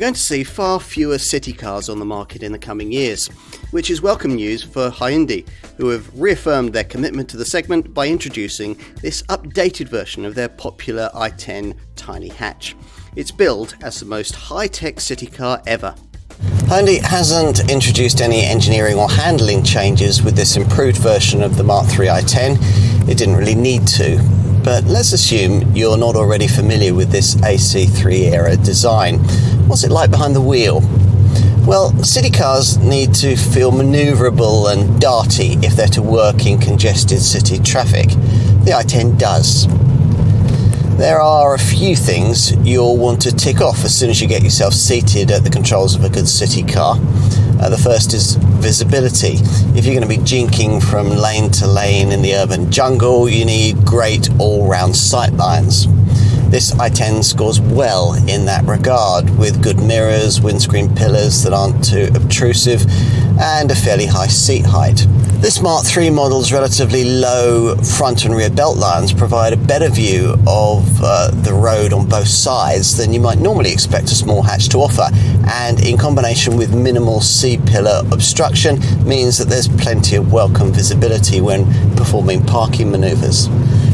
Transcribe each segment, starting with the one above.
going to see far fewer city cars on the market in the coming years, which is welcome news for Hyundai, who have reaffirmed their commitment to the segment by introducing this updated version of their popular i10 tiny hatch. It's billed as the most high-tech city car ever. Hyundai hasn't introduced any engineering or handling changes with this improved version of the Mark III i10. It didn't really need to. But let's assume you're not already familiar with this AC3 era design. What's it like behind the wheel? Well, city cars need to feel manoeuvrable and darty if they're to work in congested city traffic. The i10 does. There are a few things you'll want to tick off as soon as you get yourself seated at the controls of a good city car. The first is visibility. If you're going to be jinking from lane to lane in the urban jungle, you need great all-round sight lines. This i10 scores well in that regard, with good mirrors, windscreen pillars that aren't too obtrusive, and a fairly high seat height. This Mark III model's relatively low front and rear belt lines provide a better view of the road on both sides than you might normally expect a small hatch to offer, and in combination with minimal C-pillar obstruction means that there's plenty of welcome visibility when performing parking manoeuvres.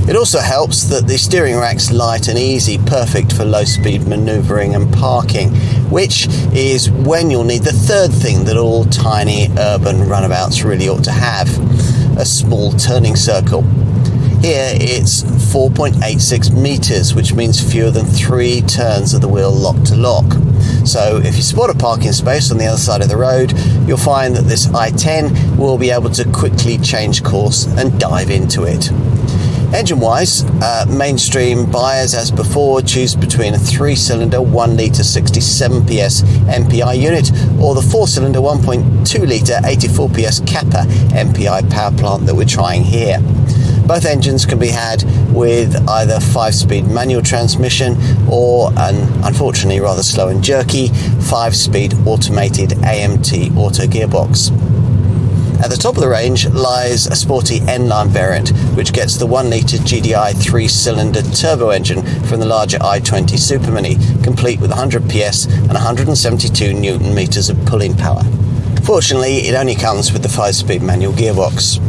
It also helps that the steering rack's light and easy, perfect for low-speed manoeuvring and parking, which is when you'll need the third thing that all tiny urban runabouts really ought to have: a small turning circle. Here it's 4.86 metres, which means fewer than 3 turns of the wheel lock to lock. So if you spot a parking space on the other side of the road, you'll find that this i10 will be able to quickly change course and dive into it. Engine-wise, mainstream buyers, as before, choose between a 3-cylinder 1-litre 67 PS MPI unit or the 4-cylinder 1.2-litre 84 PS Kappa MPI power plant that we're trying here. Both engines can be had with either 5-speed manual transmission or an, unfortunately rather slow and jerky, 5-speed automated AMT auto gearbox. At the top of the range lies a sporty N-line variant, which gets the 1-litre GDI 3-cylinder turbo engine from the larger i20 Super Mini, complete with 100 PS and 172 Newton meters of pulling power. Fortunately, it only comes with the 5-speed manual gearbox.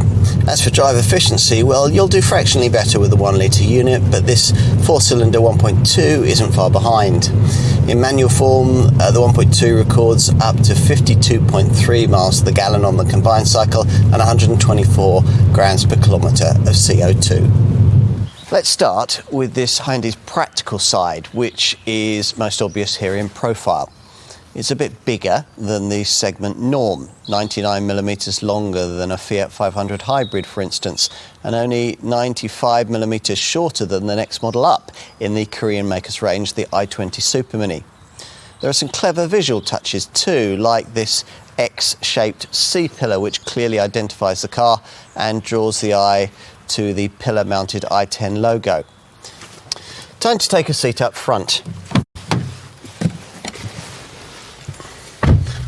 As for drive efficiency, well, you'll do fractionally better with the 1-litre unit, but this 4-cylinder 1.2 isn't far behind. In manual form, the 1.2 records up to 52.3 miles to the gallon on the combined cycle and 124 grams per kilometre of CO2. Let's start with this Hyundai's practical side, which is most obvious here in profile. It's a bit bigger than the segment norm, 99mm longer than a Fiat 500 hybrid, for instance, and only 95mm shorter than the next model up in the Korean maker's range, the i20 Super Mini. There are some clever visual touches too, like this X-shaped C-pillar, which clearly identifies the car and draws the eye to the pillar-mounted i10 logo. Time to take a seat up front.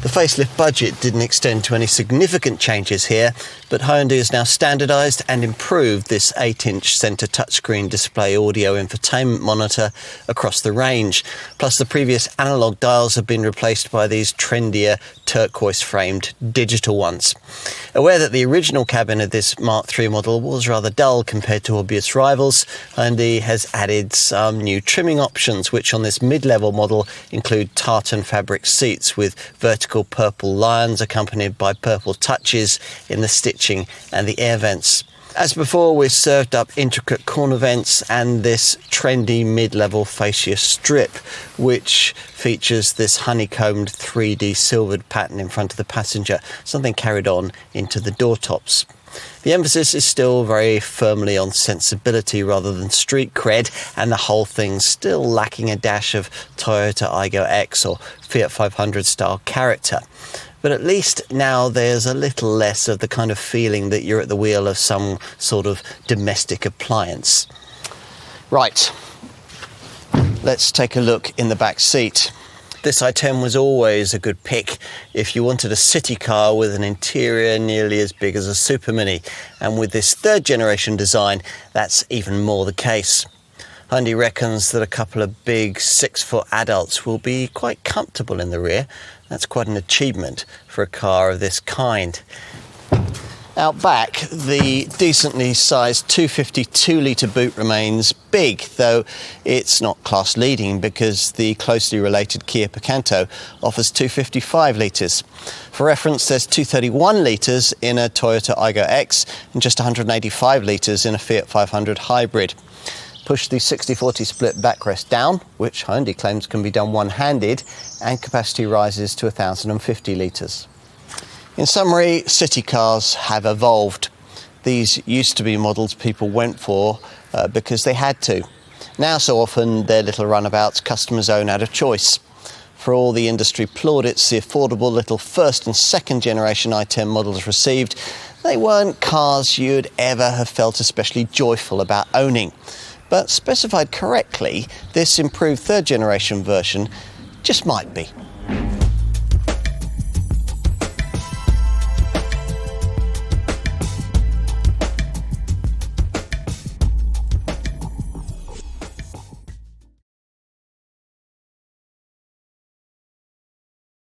The facelift budget didn't extend to any significant changes here, but Hyundai has now standardised and improved this 8-inch centre touchscreen display audio infotainment monitor across the range. Plus, the previous analogue dials have been replaced by these trendier turquoise-framed digital ones. Aware that the original cabin of this Mark III model was rather dull compared to obvious rivals, Hyundai has added some new trimming options, which on this mid-level model include tartan fabric seats with vertical purple lions accompanied by purple touches in the stitching and the air vents. As before, we're served up intricate corner vents and this trendy mid-level fascia strip, which features this honeycombed 3D silvered pattern in front of the passenger, something carried on into the door tops. The emphasis is still very firmly on sensibility rather than street cred, and the whole thing's still lacking a dash of Toyota Aygo X or Fiat 500 style character. But at least now there's a little less of the kind of feeling that you're at the wheel of some sort of domestic appliance. Right, let's take a look in the back seat. This i10 was always a good pick if you wanted a city car with an interior nearly as big as a Super Mini, and with this third generation design, that's even more the case. Hyundai reckons that a couple of big 6-foot adults will be quite comfortable in the rear. That's quite an achievement for a car of this kind. Out back, the decently sized 252-litre boot remains big, though it's not class leading because the closely related Kia Picanto offers 255 litres. For reference, there's 231 litres in a Toyota Aygo X and just 185 litres in a Fiat 500 hybrid. Push the 60-40 split backrest down, which Hyundai claims can be done one-handed, and capacity rises to 1,050 litres. In summary, city cars have evolved. These used to be models people went for because they had to. Now so often they're little runabouts customers own out of choice. For all the industry plaudits the affordable little first and second generation i10 models received, they weren't cars you'd ever have felt especially joyful about owning. But specified correctly, this improved third generation version just might be.